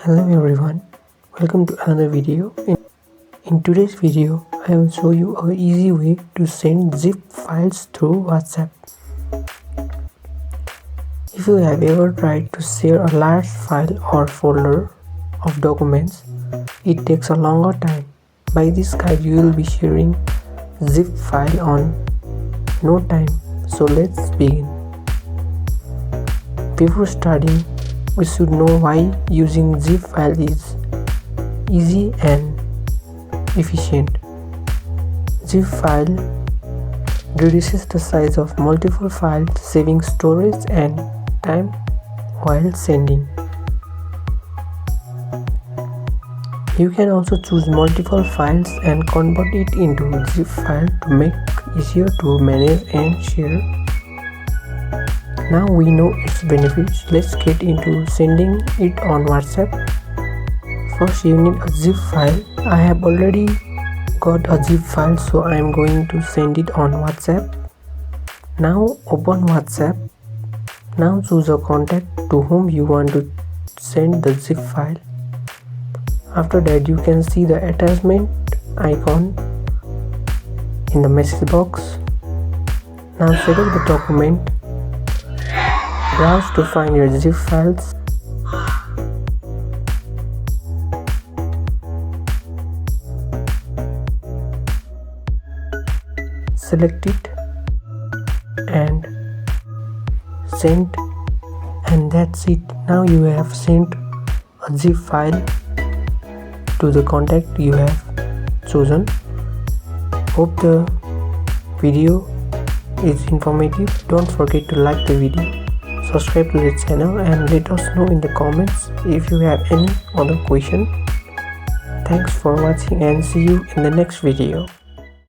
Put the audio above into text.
Hello everyone, welcome to another video. In today's video, I will show you a easy way to send zip files through WhatsApp. If you have ever tried to share a large file or folder of documents, it takes a longer time. By this guide, you will be sharing zip file on no time. So let's begin. Before starting, we should know why using zip file is easy and efficient. Zip file reduces the size of multiple files, saving storage and time while sending. You can also choose multiple files and convert it into zip file to make it easier to manage and share. Now we know its benefits, let's get into sending it on WhatsApp. First you need a zip file. I have already got a zip file, so I am going to send it on WhatsApp. Now open WhatsApp. Now choose a contact to whom you want to send the zip file. After that you can see the attachment icon in the message box. Now select the document. Browse to find your zip files. Select it and send, and that's it. Now you have sent a zip file to the contact you have chosen. Hope the video is informative. Don't forget to like the video, subscribe to the channel, and let us know in the comments if you have any other question. Thanks for watching and see you in the next video.